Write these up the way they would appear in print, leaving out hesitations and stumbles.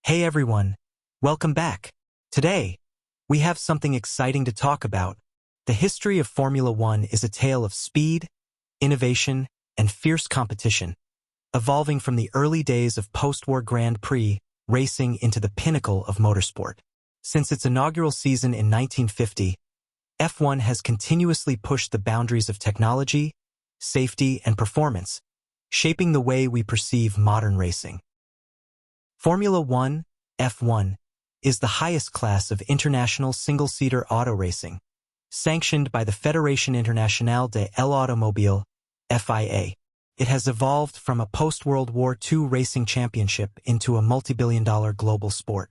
Hey everyone, welcome back. Today, we have something exciting to talk about. The history of Formula One is a tale of speed, innovation, and fierce competition, evolving from the early days of post-war Grand Prix racing into the pinnacle of motorsport. Since its inaugural season in 1950, F1 has continuously pushed the boundaries of technology, safety, and performance, shaping the way we perceive modern racing. Formula One, F1, is the highest class of international single-seater auto racing, sanctioned by the Fédération Internationale de l'Automobile, FIA. It has evolved from a post-World War II racing championship into a multi-billion-dollar global sport.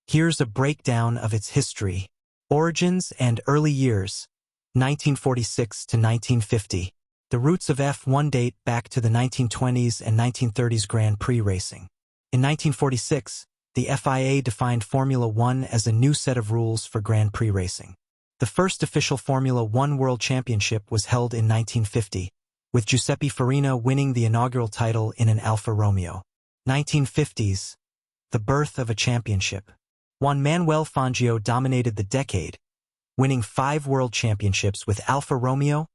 Here's a breakdown of its history. Origins and early years, 1946 to 1950. The roots of F1 date back to the 1920s and 1930s Grand Prix racing. In 1946, the FIA defined Formula One as a new set of rules for Grand Prix racing. The first official Formula One World Championship was held in 1950, with Giuseppe Farina winning the inaugural title in an Alfa Romeo. 1950s, the birth of a championship. Juan Manuel Fangio dominated the decade, winning 5 world championships with Alfa Romeo,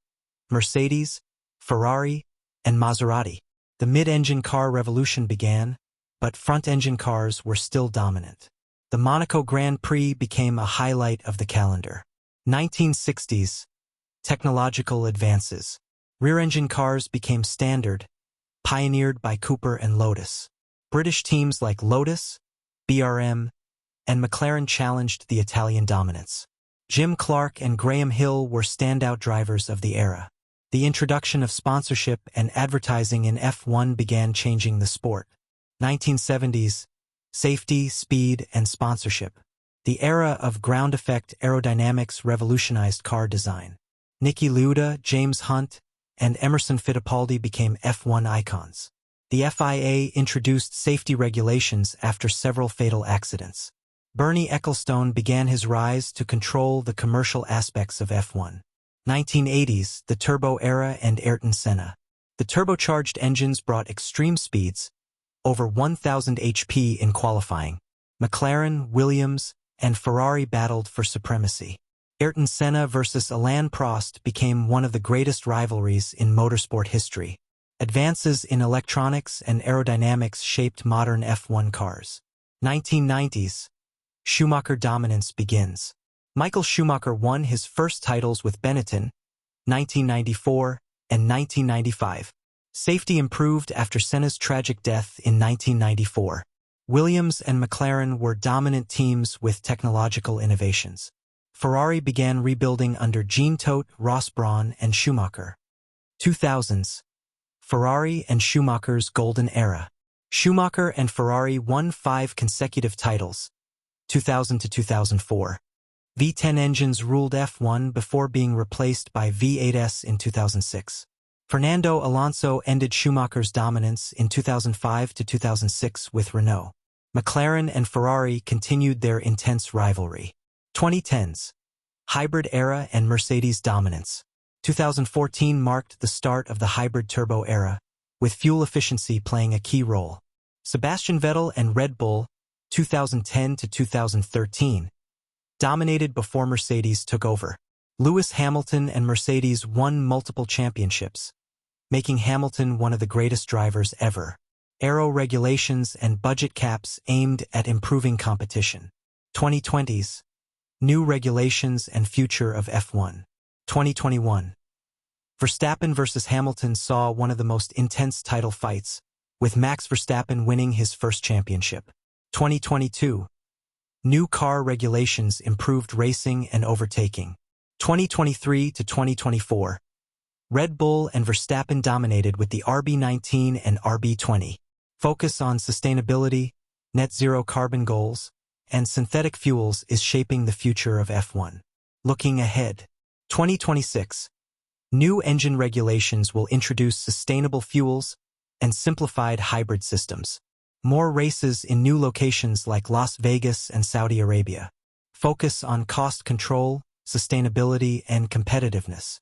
Mercedes, Ferrari, and Maserati. The mid-engine car revolution began, but front-engine cars were still dominant. The Monaco Grand Prix became a highlight of the calendar. 1960s, technological advances. Rear-engine cars became standard, pioneered by Cooper and Lotus. British teams like Lotus, BRM, and McLaren challenged the Italian dominance. Jim Clark and Graham Hill were standout drivers of the era. The introduction of sponsorship and advertising in F1 began changing the sport. 1970s, safety, speed, and sponsorship. The era of ground effect aerodynamics revolutionized car design. Niki Lauda, James Hunt, and Emerson Fittipaldi became F1 icons. The FIA introduced safety regulations after several fatal accidents. Bernie Ecclestone began his rise to control the commercial aspects of F1. 1980s, the turbo era and Ayrton Senna. The turbocharged engines brought extreme speeds, over 1,000 HP in qualifying. McLaren, Williams, and Ferrari battled for supremacy. Ayrton Senna versus Alain Prost became one of the greatest rivalries in motorsport history. Advances in electronics and aerodynamics shaped modern F1 cars. 1990s, Schumacher dominance begins. Michael Schumacher won his first titles with Benetton, 1994 and 1995. Safety improved after Senna's tragic death in 1994. Williams and McLaren were dominant teams with technological innovations. Ferrari began rebuilding under Jean Todt, Ross Brawn, and Schumacher. 2000s, Ferrari and Schumacher's golden era. Schumacher and Ferrari won 5 consecutive titles, 2000 to 2004. V10 engines ruled F1 before being replaced by V8s in 2006. Fernando Alonso ended Schumacher's dominance in 2005 to 2006 with Renault. McLaren and Ferrari continued their intense rivalry. 2010s, hybrid era and Mercedes dominance. 2014 marked the start of the hybrid turbo era, with fuel efficiency playing a key role. Sebastian Vettel and Red Bull, 2010 to 2013, dominated before Mercedes took over. Lewis Hamilton and Mercedes won multiple championships, making Hamilton one of the greatest drivers ever. Aero regulations and budget caps aimed at improving competition. 2020s, new regulations and future of F1. 2021. Verstappen versus Hamilton saw one of the most intense title fights, with Max Verstappen winning his first championship. 2022. New car regulations improved racing and overtaking. 2023 to 2024. Red Bull and Verstappen dominated with the RB19 and RB20. Focus on sustainability, net zero carbon goals, and synthetic fuels is shaping the future of F1. Looking ahead. 2026. New engine regulations will introduce sustainable fuels and simplified hybrid systems. More races in new locations like Las Vegas and Saudi Arabia. Focus on cost control, sustainability, and competitiveness.